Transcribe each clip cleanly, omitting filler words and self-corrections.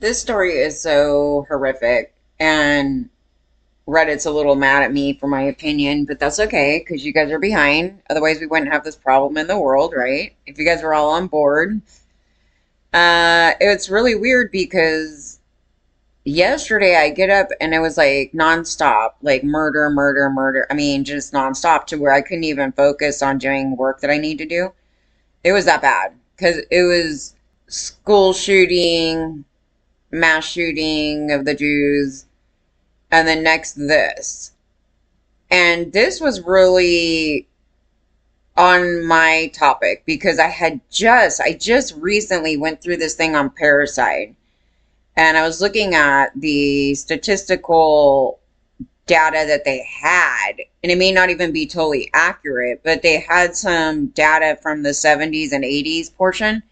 This story is so horrific, and Reddit's a little mad at me for my opinion, but that's okay because you guys are behind. Otherwise, we wouldn't have this problem in the world, right? If you guys were all on board. It's really weird because yesterday I get up and it was like nonstop, like murder, murder, murder. I mean, just nonstop to where I couldn't even focus on doing work that I need to do. It was that bad because it was school shooting, mass shooting of the Jews, and then next this. And this was really on my topic because I just recently went through this thing on Parasite, and I was looking at the statistical data that they had, and it may not even be totally accurate, but they had some data from the 70s and 80s portion.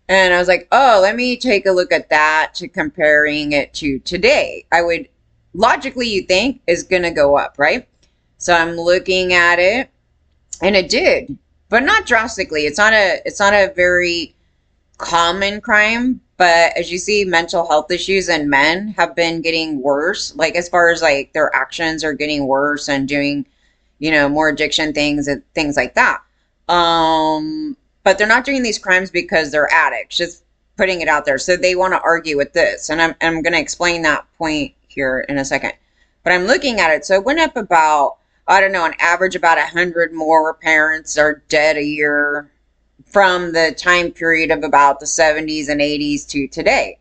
And I was like, oh, let me take a look at that to comparing it to today. I would logically, you think, is going to go up, right? So I'm looking at it, and it did, but not drastically. It's not a very common crime, but as you see, mental health issues in men have been getting worse. Like as far as like their actions are getting worse and doing, more addiction things and things like that. But they're not doing these crimes because they're addicts, just putting it out there. So they want to argue with this. And I'm going to explain that point here in a second. But I'm looking at it. So it went up about, I don't know, on average, about 100 more parents are dead a year from the time period of about the 70s and 80s to today.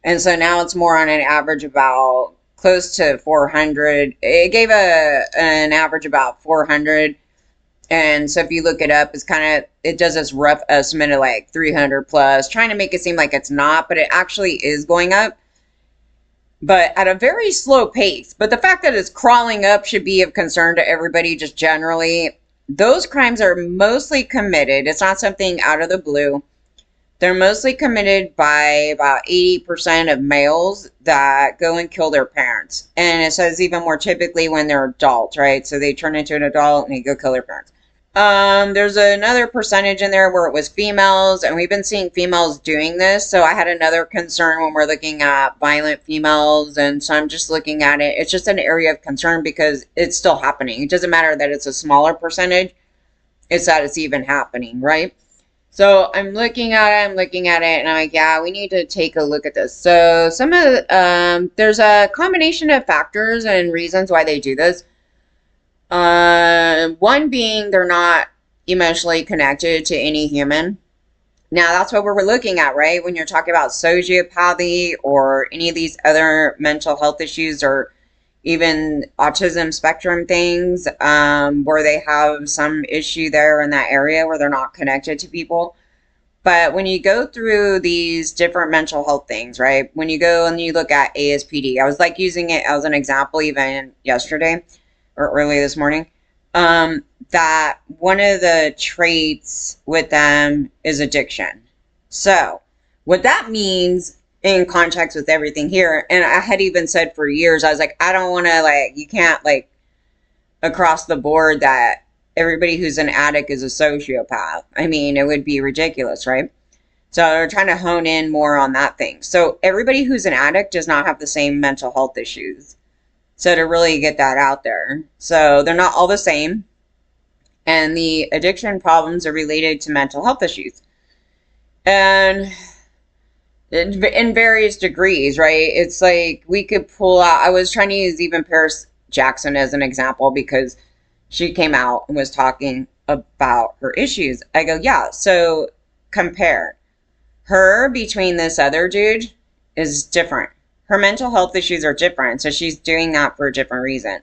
And so now it's more on an average about close to 400. It gave an average about 400. And so if you look it up, it does this rough estimate of like 300 plus, trying to make it seem like it's not, but it actually is going up, but at a very slow pace. But the fact that it's crawling up should be of concern to everybody just generally. Those crimes are mostly committed. It's not something out of the blue. They're mostly committed by about 80% of males that go and kill their parents. And it says even more typically when they're adults, right? So they turn into an adult and they go kill their parents. There's another percentage in there where it was females, and we've been seeing females doing this. So I had another concern when we're looking at violent females, and so I'm just looking at it. It's just an area of concern because it's still happening. It doesn't matter that it's a smaller percentage, it's that it's even happening, right? So I'm looking at it, and I'm like, yeah, we need to take a look at this. So there's a combination of factors and reasons why they do this. One being they're not emotionally connected to any human. Now that's what we're looking at, right? When you're talking about sociopathy or any of these other mental health issues or even autism spectrum things, where they have some issue there in that area where they're not connected to people. But when you go through these different mental health things, right? When you go and you look at ASPD, I was like using it as an example even yesterday or early this morning, that one of the traits with them is addiction. So what that means in context with everything here, and I had even said for years, I was like, I don't want to you can't across the board that everybody who's an addict is a sociopath. I mean, it would be ridiculous, right? So they're trying to hone in more on that thing. So everybody who's an addict does not have the same mental health issues. So to really get that out there. So they're not all the same. And the addiction problems are related to mental health issues. And in various degrees, right? It's like we could pull out, I was trying to use even Paris Jackson as an example because she came out and was talking about her issues. I go, yeah, so compare her between this other dude is different. Her mental health issues are different, so she's doing that for a different reason.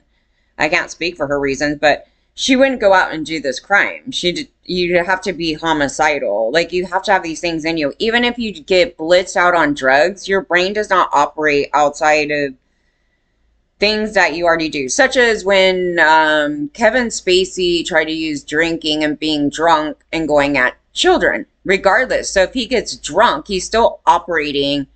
I can't speak for her reasons, but she wouldn't go out and do this crime. You'd have to be homicidal. Like, you have to have these things in you. Even if you get blitzed out on drugs, your brain does not operate outside of things that you already do. Such as when Kevin Spacey tried to use drinking and being drunk and going at children, regardless. So if he gets drunk, he's still operating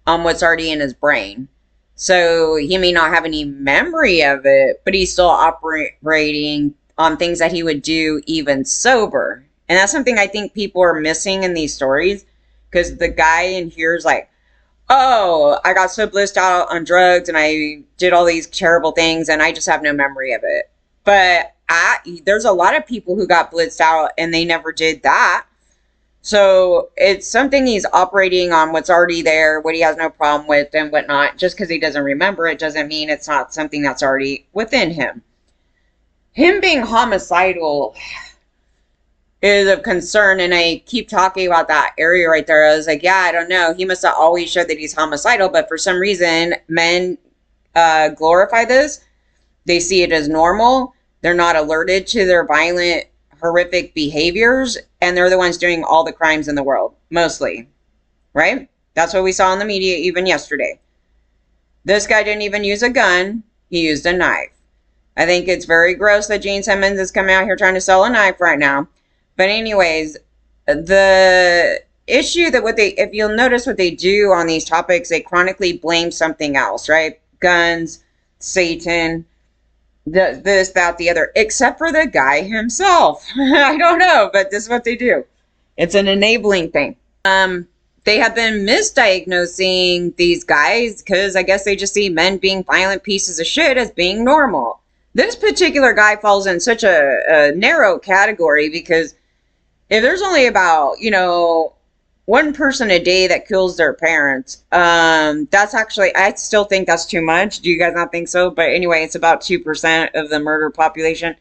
on what's already in his brain. So he may not have any memory of it, but he's still operating on things that he would do even sober. And that's something I think people are missing in these stories, because the guy in here is like, oh, I got so blissed out on drugs and I did all these terrible things and I just have no memory of it. But there's a lot of people who got blitzed out and they never did that. So it's something he's operating on what's already there, what he has no problem with and whatnot. Just because he doesn't remember it doesn't mean it's not something that's already within him. Him being homicidal is of concern, and I keep talking about that area right there. I was like, yeah, I don't know. He must have always showed that he's homicidal, but for some reason, men glorify this. They see it as normal. They're not alerted to their violent, horrific behaviors, and they're the ones doing all the crimes in the world, mostly, right? That's what we saw in the media even yesterday. This guy didn't even use a gun. He used a knife. I think it's very gross that Gene Simmons is coming out here trying to sell a knife right now. But anyways, the issue that if you'll notice what they do on these topics, they chronically blame something else, right? Guns, Satan, this, that, the other, except for the guy himself. I don't know, but this is what they do. It's an enabling thing. They have been misdiagnosing these guys because I guess they just see men being violent pieces of shit as being normal. This particular guy falls in such a narrow category because if there's only about, one person a day that kills their parents, that's actually, I still think that's too much. Do you guys not think so? But anyway, it's about 2% of the murder population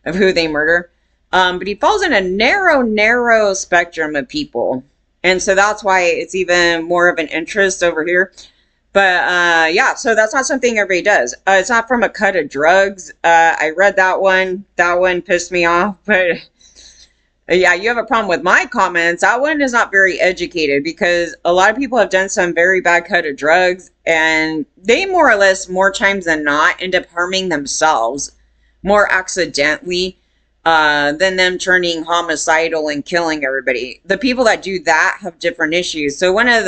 of who they murder. But he falls in a narrow spectrum of people. And so that's why it's even more of an interest over here. But yeah, so that's not something everybody does. It's not from a cut of drugs. I read that one. That one pissed me off. But yeah, you have a problem with my comments. That one is not very educated because a lot of people have done some very bad cut of drugs and they more or less, more times than not, end up harming themselves more accidentally than them turning homicidal and killing everybody. The people that do that have different issues. So one of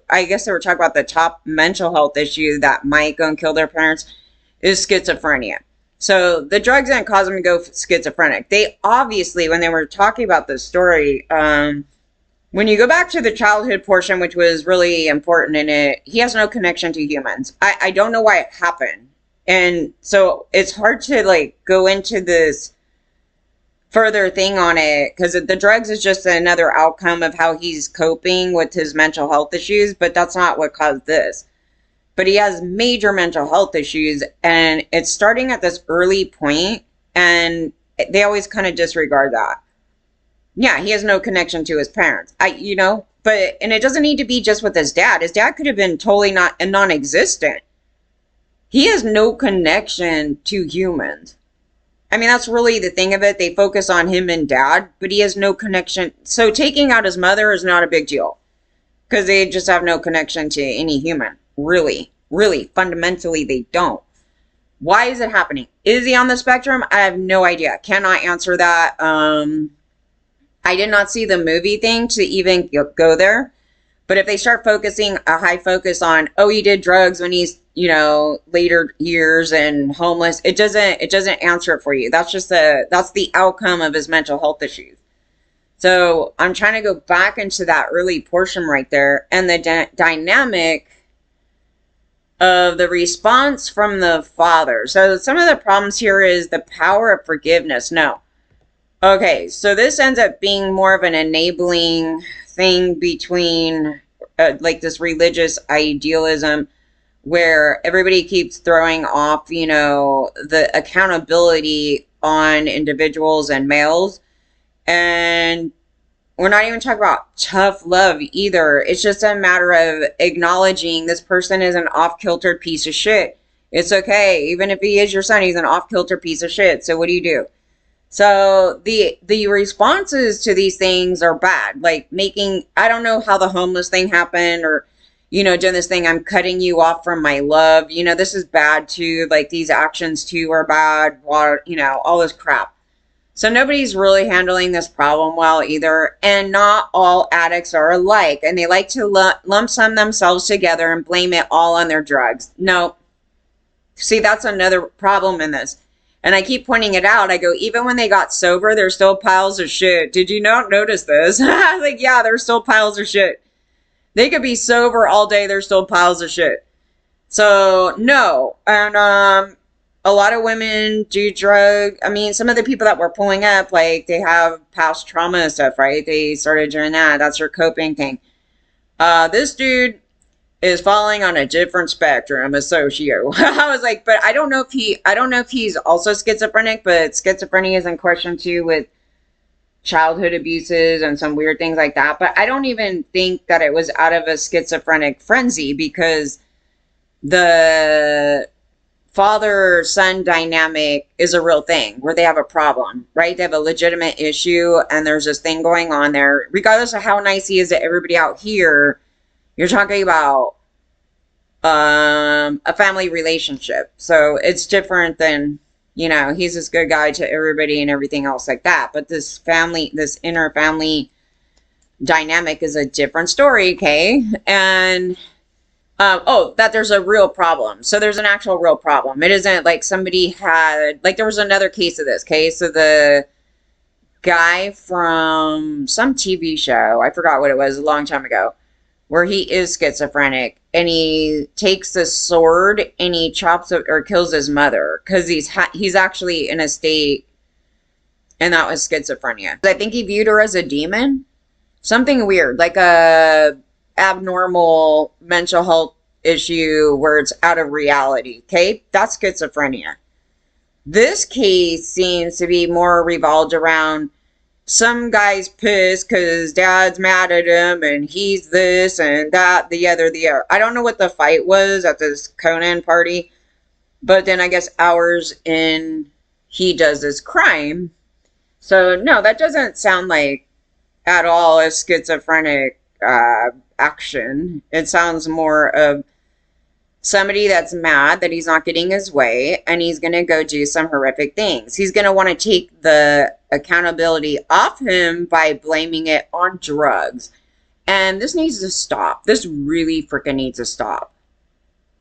I guess they were talking about the top mental health issue that might go and kill their parents is schizophrenia. So the drugs didn't cause them to go schizophrenic. They obviously, when they were talking about this story, when you go back to the childhood portion, which was really important in it, he has no connection to humans. I don't know why it happened. And so it's hard to go into this further thing on it because the drugs is just another outcome of how he's coping with his mental health issues, but that's not what caused this. But he has major mental health issues and it's starting at this early point and they always kind of disregard that. Yeah, he has no connection to his parents. And it doesn't need to be just with his dad. His dad could have been totally non-existent. He has no connection to humans. I mean, that's really the thing of it. They focus on him and dad, but he has no connection. So taking out his mother is not a big deal because they just have no connection to any human. Really, fundamentally, they don't. Why is it happening? Is he on the spectrum? I have no idea. Cannot answer that. I did not see the movie thing to even go there. But if they start focusing a high focus on, oh, he did drugs when he's, later years and homeless, it doesn't answer it for you. That's the outcome of his mental health issues. So I'm trying to go back into that early portion right there and the dynamic of the response from the father. So some of the problems here is the power of forgiveness. No. Okay, so this ends up being more of an enabling thing between this religious idealism where everybody keeps throwing off, the accountability on individuals and males. And we're not even talking about tough love either. It's just a matter of acknowledging this person is an off-kilter piece of shit. It's okay. Even if he is your son, he's an off-kilter piece of shit. So what do? So the responses to these things are bad. I don't know how the homeless thing happened or, doing this thing, I'm cutting you off from my love. This is bad too. These actions too are bad. All this crap. So nobody's really handling this problem well either. And not all addicts are alike. And they like to lump sum themselves together and blame it all on their drugs. No. See, that's another problem in this. And I keep pointing it out. I go, even when they got sober, they're still piles of shit. Did you not notice this? Yeah, they're still piles of shit. They could be sober all day, they're still piles of shit. So no. And a lot of women do drug. I mean, some of the people that we're pulling up, like they have past trauma and stuff, right? They started doing that. That's their coping thing. This dude is falling on a different spectrum, a socio. I was like, but I don't know if he's also schizophrenic, but schizophrenia is in question too with childhood abuses and some weird things like that. But I don't even think that it was out of a schizophrenic frenzy, because the father-son dynamic is a real thing where they have a problem, right? They have a legitimate issue and there's this thing going on there. Regardless of how nice he is to everybody out here, you're talking about a family relationship. So it's different than, you know, he's this good guy to everybody and everything else like that. But this family, this inner family dynamic is a different story, okay? And that there's a real problem. So there's an actual real problem. It isn't like somebody had, like there was another case of this case of the guy from some TV show. I forgot what it was a long time ago, where he is schizophrenic and he takes a sword and he chops or kills his mother because he's actually in a state, and that was schizophrenia. I think he viewed her as a demon, something weird, like a abnormal mental health issue where it's out of reality. Okay, that's schizophrenia. This case seems to be more revolved around some guy's pissed because dad's mad at him and he's this and that, the other. I don't know what the fight was at this Conan party, but then I guess hours in, he does this crime. So no, that doesn't sound like at all a schizophrenic action. It sounds more of somebody that's mad that he's not getting his way and he's going to go do some horrific things. He's going to want to take the accountability off him by blaming it on drugs. And this needs to stop. This really freaking needs to stop.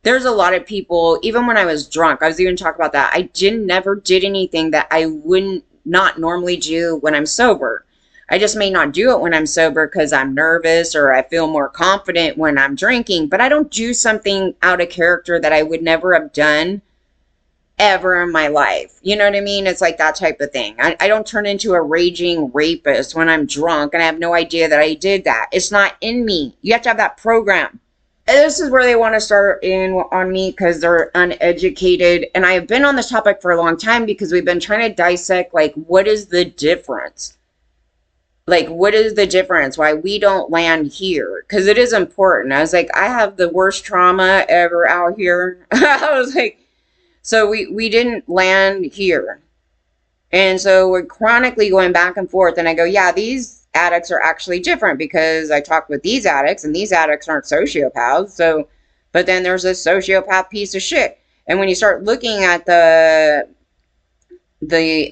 There's a lot of people, even when I was drunk, I was even talking about that. I never did anything that I wouldn't not normally do when I'm sober. I just may not do it when I'm sober because I'm nervous or I feel more confident when I'm drinking, but I don't do something out of character that I would never have done ever in my life. You know what I mean? It's like that type of thing. I don't turn into a raging rapist when I'm drunk and I have no idea that I did that. It's not in me. You have to have that program. And this is where they want to start in on me because they're uneducated. And I have been on this topic for a long time because we've been trying to dissect, like, what is the difference? Like, what is the difference? Why we don't land here? Because it is important. I was like, I have the worst trauma ever out here. I was like, so we didn't land here. And so we're chronically going back and forth. And I go, yeah, these addicts are actually different because I talked with these addicts and these addicts aren't sociopaths. So, but then there's a sociopath piece of shit. And when you start looking at the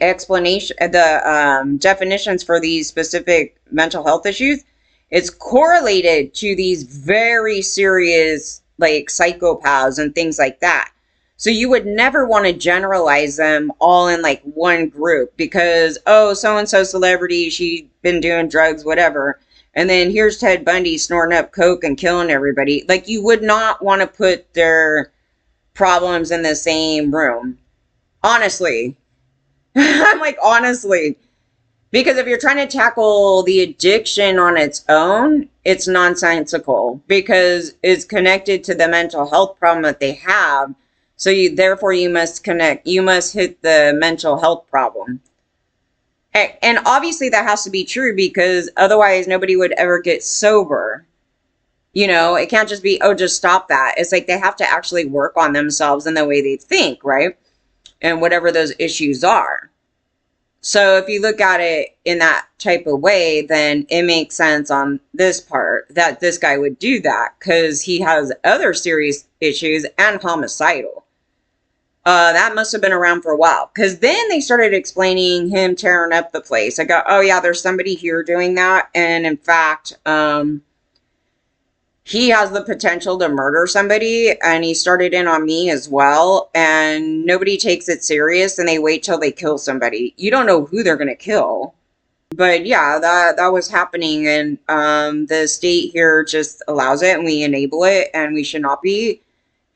explanation, the definitions for these specific mental health issues, it's correlated to these very serious, like, psychopaths and things like that. So you would never want to generalize them all in like one group because, oh, so-and-so celebrity, she's been doing drugs, whatever. And then here's Ted Bundy snorting up coke and killing everybody. Like, you would not want to put their problems in the same room. Honestly. I'm like, honestly, because if you're trying to tackle the addiction on its own, it's nonsensical because it's connected to the mental health problem that they have. So therefore you must hit the mental health problem. And obviously that has to be true because otherwise nobody would ever get sober. You know, it can't just be, oh, just stop that. It's like they have to actually work on themselves and the way they think, right? And whatever those issues are. So if you look at it in that type of way, then it makes sense on this part that this guy would do that because he has other serious issues and homicidal. That must have been around for a while because then they started explaining him tearing up the place. I go, oh yeah, there's somebody here doing that. And in fact, he has the potential to murder somebody and he started in on me as well. And nobody takes it serious and they wait till they kill somebody. You don't know who they're going to kill. But yeah, that was happening, and the state here just allows it, and we enable it, and we should not be.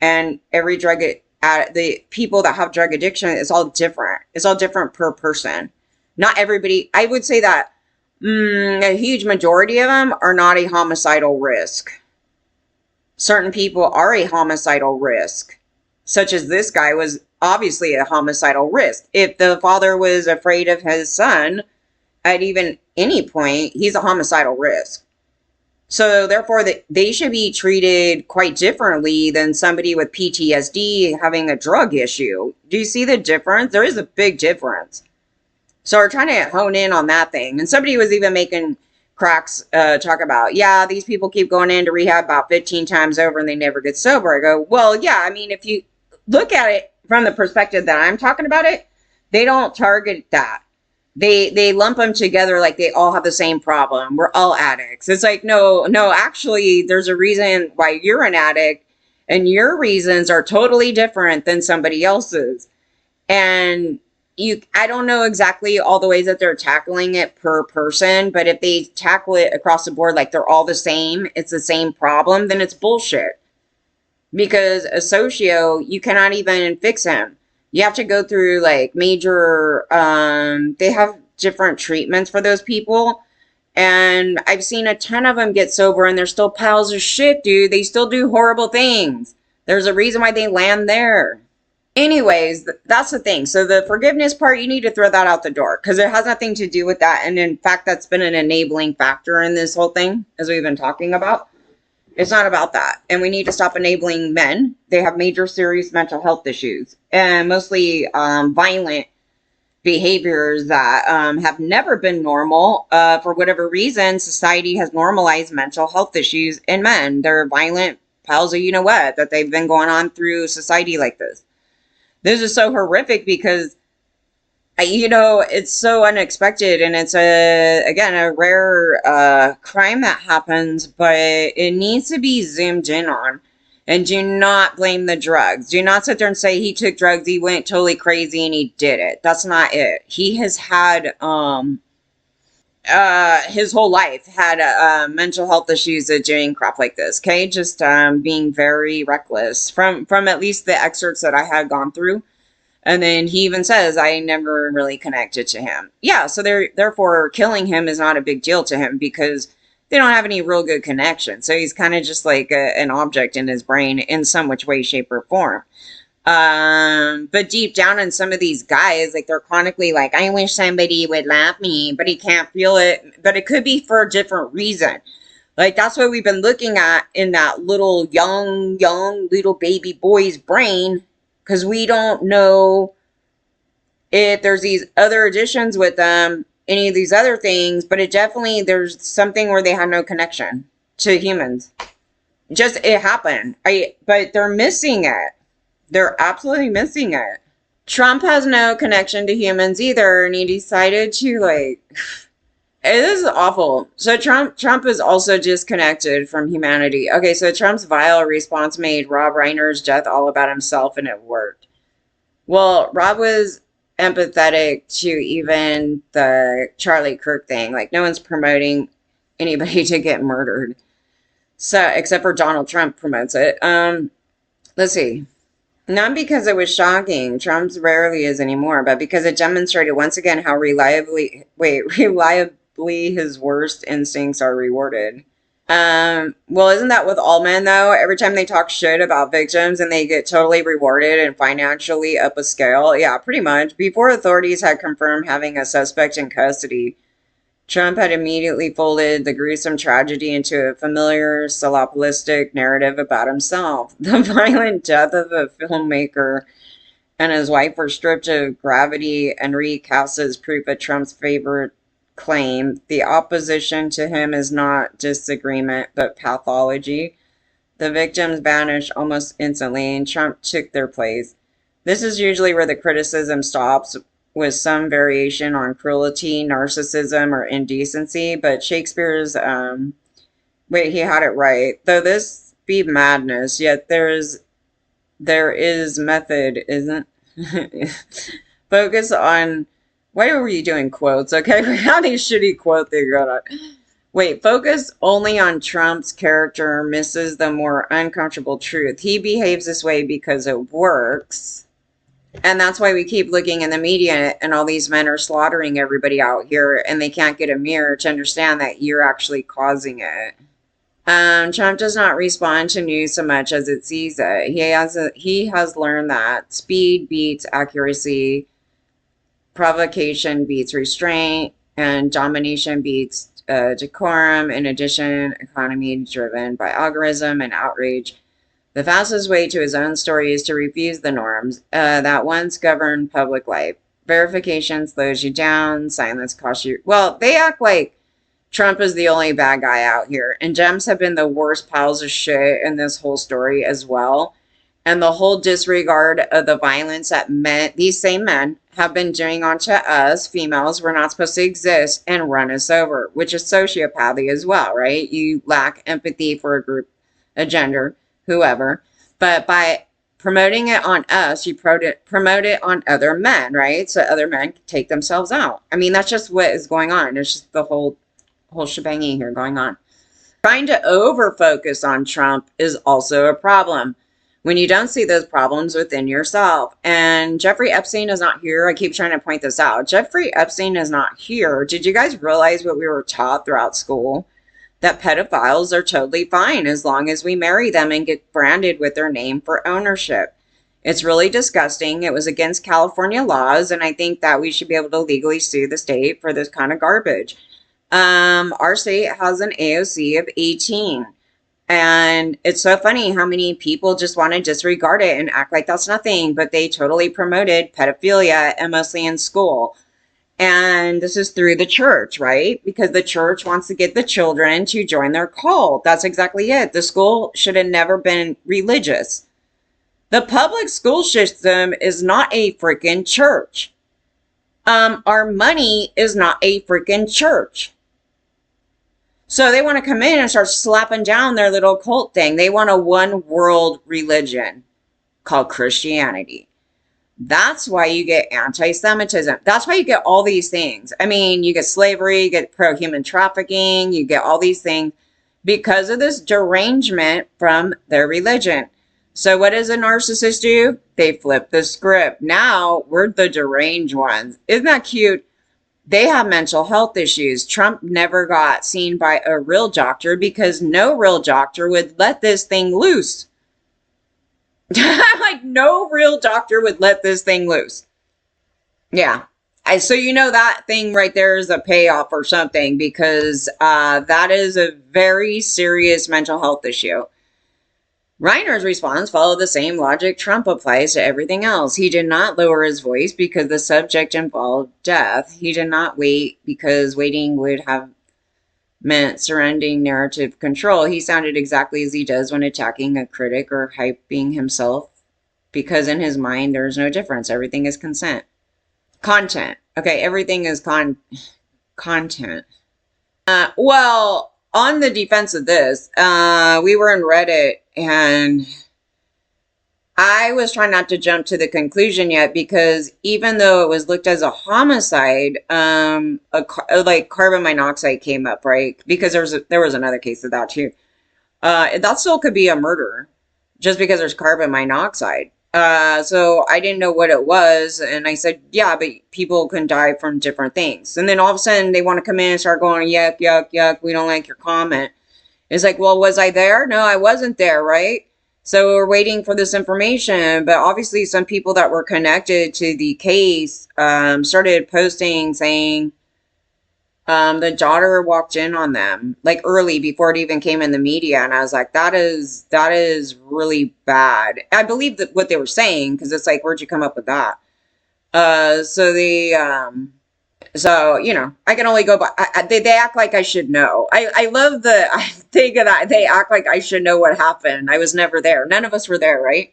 And every the people that have drug addiction, it's all different. It's all different per person. Not everybody. I would say that a huge majority of them are not a homicidal risk. Certain people are a homicidal risk, such as this guy was obviously a homicidal risk. If the father was afraid of his son at even any point, he's a homicidal risk. So therefore, they should be treated quite differently than somebody with PTSD having a drug issue. Do you see the difference? There is a big difference. So we're trying to hone in on that thing. And somebody was even making cracks talk about, yeah, these people keep going into rehab about 15 times over and they never get sober. I go, well, yeah, I mean, if you look at it from the perspective that I'm talking about it, they don't target that. They lump them together like they all have the same problem. We're all addicts. It's like, no, actually, there's a reason why you're an addict, and your reasons are totally different than somebody else's. And I don't know exactly all the ways that they're tackling it per person, but if they tackle it across the board like they're all the same, it's the same problem, then it's bullshit. Because a socio, you cannot even fix him. You have to go through like major, they have different treatments for those people. And I've seen a ton of them get sober and they're still piles of shit, dude. They still do horrible things. There's a reason why they land there. Anyways, that's the thing. So the forgiveness part, you need to throw that out the door because it has nothing to do with that. And in fact, that's been an enabling factor in this whole thing, as we've been talking about. It's not about that. And we need to stop enabling men. They have major serious mental health issues and mostly violent behaviors that have never been normal. For whatever reason, society has normalized mental health issues in men. They're violent piles of you know what that they've been going on through society like this. This is so horrific because it's so unexpected, and it's a rare crime that happens, but it needs to be zoomed in on. And do not blame the drugs. Do not sit there and say he took drugs, he went totally crazy, and he did it. That's not it. He has had his whole life had mental health issues of doing crap like this. Okay, just being very reckless from at least the excerpts that I had gone through. And then he even says, I never really connected to him. Yeah, so therefore killing him is not a big deal to him because they don't have any real good connection. So he's kind of just like an object in his brain in some which way, shape, or form. But deep down in some of these guys, like they're chronically like, I wish somebody would love me, but he can't feel it. But it could be for a different reason. Like that's what we've been looking at in that little young little baby boy's brain. Because we don't know if there's these other additions with them, any of these other things, but there's something where they have no connection to humans. Just, it happened. But they're missing it. They're absolutely missing it. Trump has no connection to humans either, and he decided to, this is awful. So Trump is also disconnected from humanity. Okay, so Trump's vile response made Rob Reiner's death all about himself, and it worked. Well, Rob was empathetic to even the Charlie Kirk thing. Like, no one's promoting anybody to get murdered. So, except for Donald Trump promotes it. Let's see. Not because it was shocking, Trump's rarely is anymore, but because it demonstrated once again how reliably his worst instincts are rewarded. Well, isn't that with all men though? Every time they talk shit about victims and they get totally rewarded and financially up a scale. Yeah, pretty much. Before authorities had confirmed having a suspect in custody, Trump had immediately folded the gruesome tragedy into a familiar solipsistic narrative about himself. The violent death of a filmmaker and his wife were stripped of gravity and recast as proof of Trump's favorite claim. The opposition to him is not disagreement, but pathology. The victims vanished almost instantly, and Trump took their place. This is usually where the criticism stops, with some variation on cruelty, narcissism, or indecency, but Shakespeare's, he had it right. Though this be madness, yet there is method, isn't? Focus on Why were you doing quotes? Okay, we got these shitty quote thing going on. Wait, focus only on Trump's character misses the more uncomfortable truth. He behaves this way because it works. And that's why we keep looking in the media and all these men are slaughtering everybody out here and they can't get a mirror to understand that you're actually causing it. Trump does not respond to news so much as it sees it. He has learned that speed beats accuracy, provocation beats restraint, and domination beats decorum. In addition, economy driven by algorithm and outrage. The fastest way to his own story is to refuse the norms that once governed public life. Verification slows you down. Silence costs you. Well, they act like Trump is the only bad guy out here. And Dems have been the worst piles of shit in this whole story as well. And the whole disregard of the violence that these same men have been doing onto us, females, we're not supposed to exist and run us over, which is sociopathy as well, right? You lack empathy for a group, a gender, whoever. But by promoting it on us, you promote it on other men, right? So other men can take themselves out. I mean, that's just what is going on. It's just the whole shebanging here going on. Trying to over focus on Trump is also a problem when you don't see those problems within yourself. And Jeffrey Epstein is not here. I keep trying to point this out. Jeffrey Epstein is not here. Did you guys realize what we were taught throughout school? That pedophiles are totally fine as long as we marry them and get branded with their name for ownership. It's really disgusting. It was against California laws, and I think that we should be able to legally sue the state for this kind of garbage. Our state has an AOC of 18. And it's so funny how many people just want to disregard it and act like that's nothing, but they totally promoted pedophilia, and mostly in school. And this is through the church, right? Because the church wants to get the children to join their cult. That's exactly it. The school should have never been religious. The public school system is not a freaking church. Our money is not a freaking church. So they want to come in and start slapping down their little cult thing. They want a one world religion called Christianity. That's why you get anti-Semitism. That's why you get all these things. I mean, you get slavery, you get pro-human trafficking, you get all these things because of this derangement from their religion. So what does a narcissist do? They flip the script. Now we're the deranged ones. Isn't that cute? They have mental health issues. Trump never got seen by a real doctor because no real doctor would let this thing loose. Like, no real doctor would let this thing loose. Yeah. So you know that thing right there is a payoff or something because that is a very serious mental health issue. Reiner's response followed the same logic Trump applies to everything else. He did not lower his voice because the subject involved death. He did not wait because waiting would have meant surrendering narrative control. He sounded exactly as he does when attacking a critic or hyping himself because in his mind there's no difference. Everything is content. Okay, everything is content. Well, on the defense of this, we were in Reddit and I was trying not to jump to the conclusion yet because even though it was looked as a homicide, like carbon monoxide came up, right? Because there was another case of that too. That still could be a murder just because there's carbon monoxide. So I didn't know what it was. And I said, yeah, but people can die from different things. And then all of a sudden they want to come in and start going, yuck, yuck, yuck. We don't like your comment. It's like, well, was I there? No, I wasn't there, right? So we're waiting for this information. But obviously some people that were connected to the case started posting saying the daughter walked in on them like early before it even came in the media. And I was like, that is really bad. I believe that what they were saying because it's like, where'd you come up with that? So, you know, I can only go by, they act like I should know. I love I think that they act like I should know what happened. I was never there. None of us were there, right?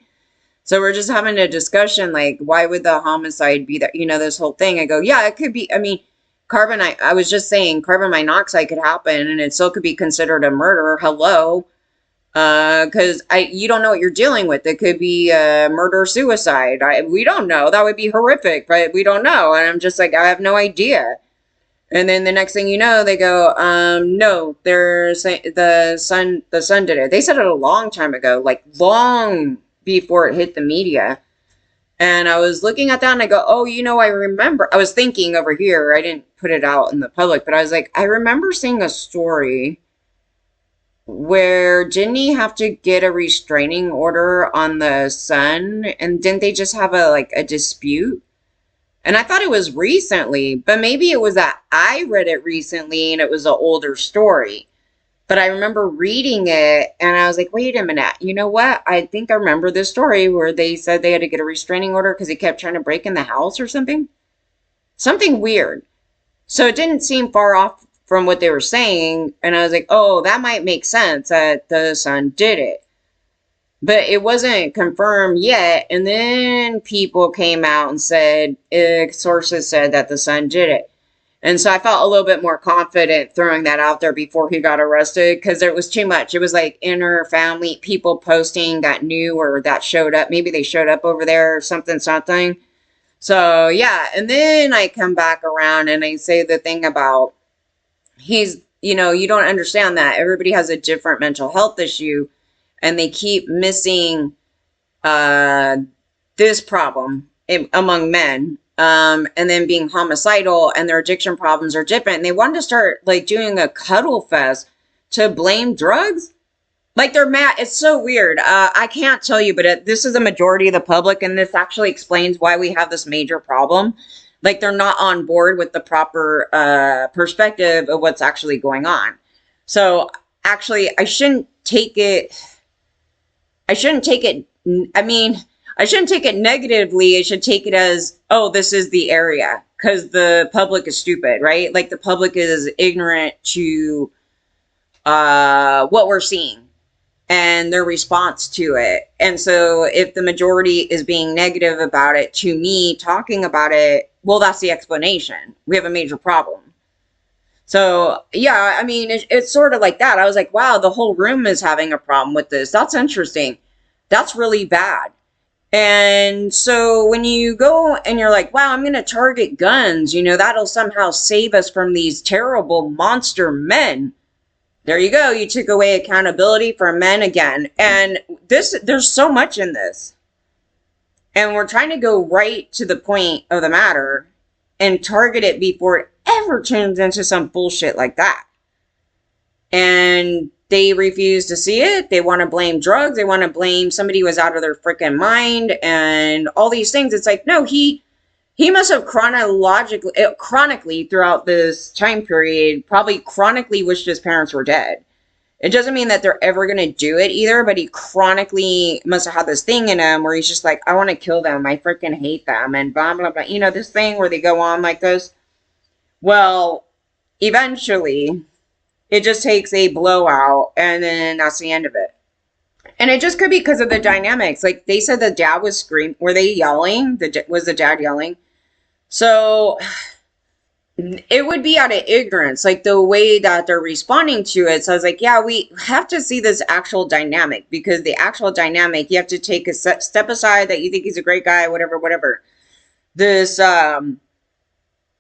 So we're just having a discussion, like, why would the homicide be that, you know, this whole thing. I go, yeah, it could be, I mean, I was just saying carbon monoxide could happen and it still could be considered a murder. Hello. Because you don't know what you're dealing with. It could be murder, suicide. We don't know. That would be horrific, but we don't know. And I'm just like, I have no idea. And then the next thing you know, they go, no, there's the son did it. They said it a long time ago, like long before it hit the media. And I was looking at that and I go, oh, I remember. I was thinking over here. I didn't put it out in the public, but I was like, I remember seeing a story where didn't he have to get a restraining order on the son? And didn't they just have a dispute? And I thought it was recently, but maybe it was that I read it recently and it was an older story. But I remember reading it and I was like, wait a minute, you know what? I think I remember this story where they said they had to get a restraining order because he kept trying to break in the house or something. Something weird. So it didn't seem far off from what they were saying. And I was like, oh, that might make sense that the son did it. But it wasn't confirmed yet. And then people came out and said, sources said that the son did it. And so I felt a little bit more confident throwing that out there before he got arrested because it was too much. It was like inner family people posting that knew or that showed up. Maybe they showed up over there or something, something. So yeah. And then I come back around and I say the thing about you don't understand that everybody has a different mental health issue and they keep missing this problem among men. And then being homicidal and their addiction problems are different. And they wanted to start like doing a cuddle fest to blame drugs. Like they're mad. It's so weird. I can't tell you, but this is the majority of the public. And this actually explains why we have this major problem. Like they're not on board with the proper perspective of what's actually going on. So actually, I shouldn't take it. I shouldn't take it negatively. I should take it as, oh, this is the area because the public is stupid, right? Like the public is ignorant to what we're seeing and their response to it. And so if the majority is being negative about it to me talking about it, well, that's the explanation. We have a major problem. So yeah, it's sort of like that. I was like, wow, the whole room is having a problem with this. That's interesting. That's really bad. And so when you go and you're like, wow, I'm going to target guns, that'll somehow save us from these terrible monster men. There you go. You took away accountability for men again. And there's so much in this. And we're trying to go right to the point of the matter and target it before it ever turns into some bullshit like that. And they refuse to see it. They want to blame drugs. They want to blame somebody who was out of their freaking mind and all these things. It's like, no, he must have chronically throughout this time period, probably chronically wished his parents were dead. It doesn't mean that they're ever going to do it either, but he chronically must have had this thing in him where he's just like, I want to kill them. I freaking hate them and blah, blah, blah. This thing where they go on like this. Well, eventually it just takes a blowout and then that's the end of it. And it just could be because of the dynamics. Like they said the dad was screaming. Were they yelling? Was the dad yelling? So it would be out of ignorance, like the way that they're responding to it. So I was like, yeah, we have to see this actual dynamic because the actual dynamic, you have to take a step aside that you think he's a great guy, whatever. This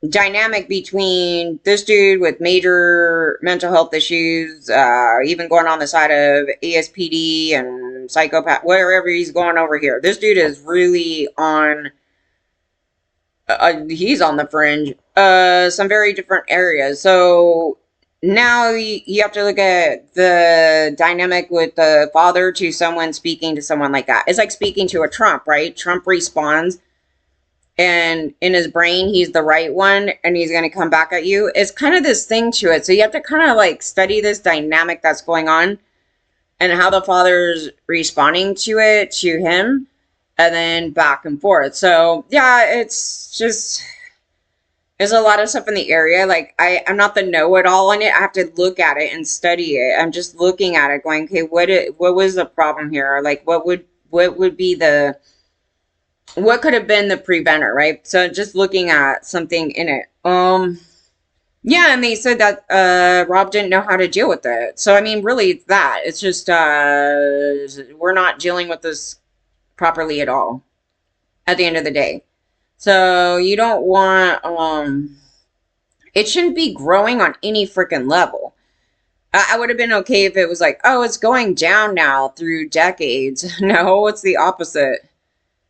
dynamic between this dude with major mental health issues, even going on the side of ASPD and psychopath, wherever he's going over here. This dude is really on, he's on the fringe, some very different areas. So now you have to look at the dynamic with the father to someone speaking to someone like that. It's like speaking to a Trump, right? Trump responds. And in his brain, he's the right one and he's going to come back at you. It's kind of this thing to it. So you have to kind of like study this dynamic that's going on and how the father's responding to it, to him, and then back and forth. So yeah, it's just, there's a lot of stuff in the area. Like I'm not the know-it-all on it. I have to look at it and study it. I'm just looking at it going, okay, what was the problem here? Like what would be what could have been the preventer, right? So just looking at something in it. Yeah, and they said that Rob didn't know how to deal with it. So I mean, really, it's that. It's just we're not dealing with this properly at all at the end of the day. So you don't want it shouldn't be growing on any freaking level. I would have been okay if it was like, oh, it's going down now through decades. No, it's the opposite,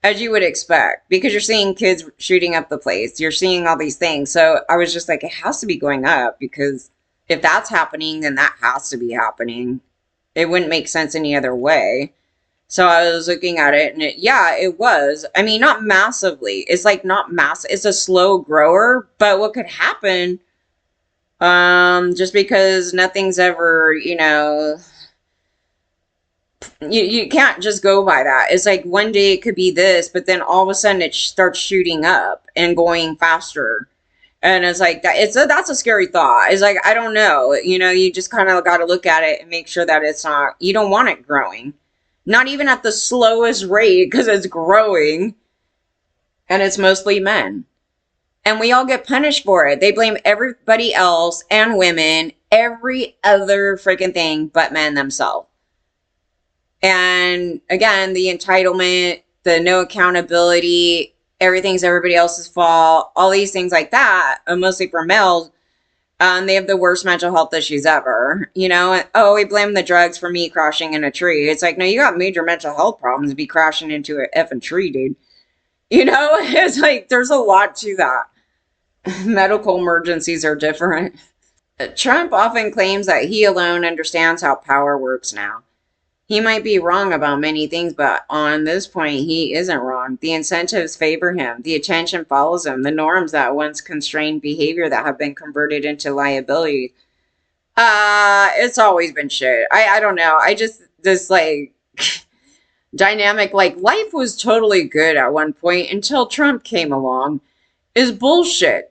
as you would expect, because you're seeing kids shooting up the place. You're seeing all these things. So I was just like, it has to be going up because if that's happening, then that has to be happening. It wouldn't make sense any other way. So I was looking at it and yeah, it was. I mean, not massively. It's like not mass. It's a slow grower, but what could happen just because nothing's ever, you can't just go by that. It's like one day it could be this, but then all of a sudden it starts shooting up and going faster. And it's like that. That's a scary thought. It's like I don't know. You just kind of got to look at it and make sure that it's not. You don't want it growing, not even at the slowest rate because it's growing, and it's mostly men. And we all get punished for it. They blame everybody else and women, every other freaking thing but men themselves. And again, the entitlement, the no accountability, everything's everybody else's fault, all these things like that, mostly for males, they have the worst mental health issues ever. Oh, we blame the drugs for me crashing in a tree. It's like, no, you got major mental health problems to be crashing into an effing tree, dude. It's like there's a lot to that. Medical emergencies are different. Trump often claims that he alone understands how power works now. He might be wrong about many things, but on this point, he isn't wrong. The incentives favor him. The attention follows him. The norms that once constrained behavior that have been converted into liability. It's always been shit. I don't know. I just, this like dynamic, like life was totally good at one point until Trump came along, is bullshit.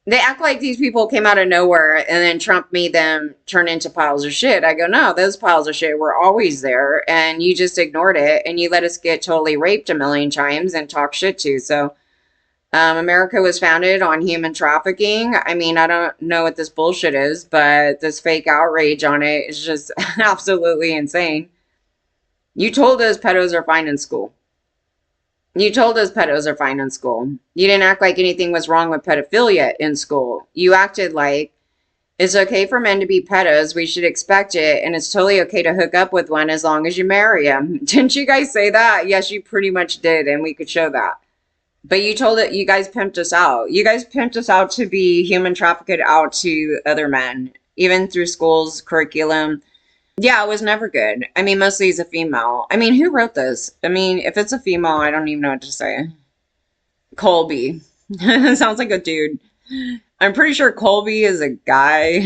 They act like these people came out of nowhere and then Trump made them turn into piles of shit. I go, no, those piles of shit were always there and you just ignored it and you let us get totally raped a million times and talk shit to. So, America was founded on human trafficking. I mean, I don't know what this bullshit is, but this fake outrage on it is just absolutely insane. You told us pedos are fine in school. You told us pedos are fine in school. You didn't act like anything was wrong with pedophilia in school. You acted like it's okay for men to be pedos. We should expect it. And it's totally okay to hook up with one as long as you marry him. Didn't you guys say that? Yes, you pretty much did. And we could show that. But you told it, you guys pimped us out. You guys pimped us out to be human trafficked out to other men, even through school's curriculum. Yeah, it was never good. I mean, mostly as a female. I mean, who wrote this? I mean, if it's a female, I don't even know what to say. Colby. Sounds like a dude. I'm pretty sure Colby is a guy.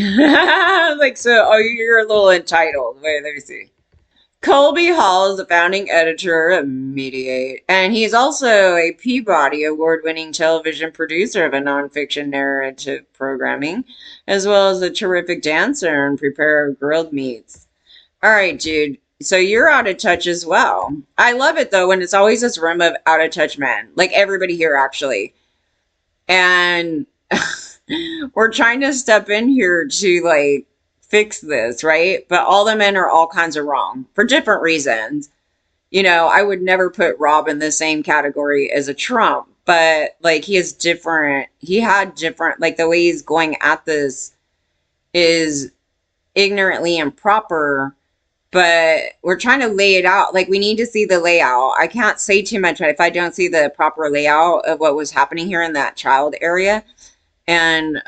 Like, so, oh, you're a little entitled. Wait, let me see. Colby Hall is the founding editor of Mediate, and he's also a Peabody Award-winning television producer of a nonfiction narrative programming, as well as a terrific dancer and preparer of grilled meats. All right, dude. So you're out of touch as well. I love it though when it's always this room of out of touch men, like everybody here actually. And we're trying to step in here to like fix this, right? But all the men are all kinds of wrong for different reasons. I would never put Rob in the same category as a Trump, but like he had different, like the way he's going at this is ignorantly improper, but we're trying to lay it out. Like we need to see the layout. I can't say too much if I don't see the proper layout of what was happening here in that child area. And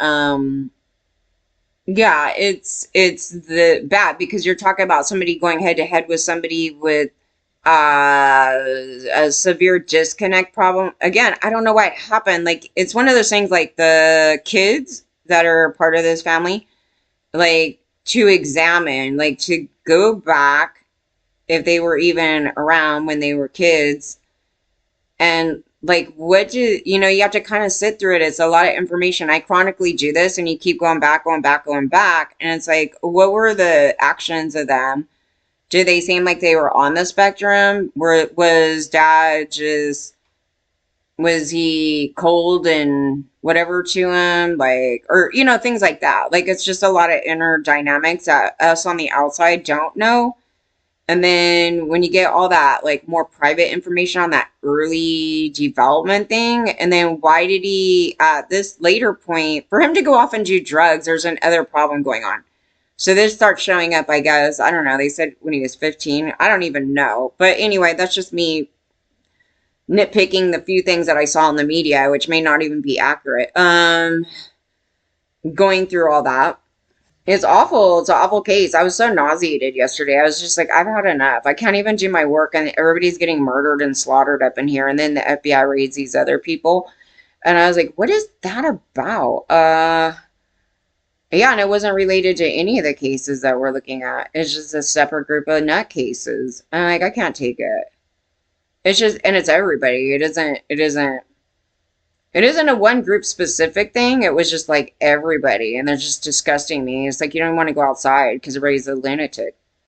yeah, it's the bad because you're talking about somebody going head to head with somebody with a severe disconnect problem. Again, I don't know why it happened. Like it's one of those things like the kids that are part of this family, like to examine, like to go back if they were even around when they were kids and like what do you have to kind of sit through it. It's a lot of information. I chronically do this and you keep going back and it's like what were the actions of them? Did they seem like they were on the spectrum? Was dad just Was he cold and whatever to him? Like, or, things like that. Like, it's just a lot of inner dynamics that us on the outside don't know. And then when you get all that, like, more private information on that early development thing, and then why did he, at this later point, for him to go off and do drugs, there's another problem going on. So this starts showing up, I guess. I don't know. They said when he was 15. I don't even know. But anyway, that's just me nitpicking the few things that I saw in the media, which may not even be accurate. Going through all that. It's awful. It's an awful case. I was so nauseated yesterday. I was just like, I've had enough. I can't even do my work, and everybody's getting murdered and slaughtered up in here. And then the FBI raids these other people. And I was like, what is that about? Yeah, and it wasn't related to any of the cases that we're looking at. It's just a separate group of nut cases. And like, I can't take it. It's just, and it's everybody. It isn't a one group specific thing. It was just like everybody, and they're just disgusting me. It's like you don't want to go outside because everybody's a lunatic.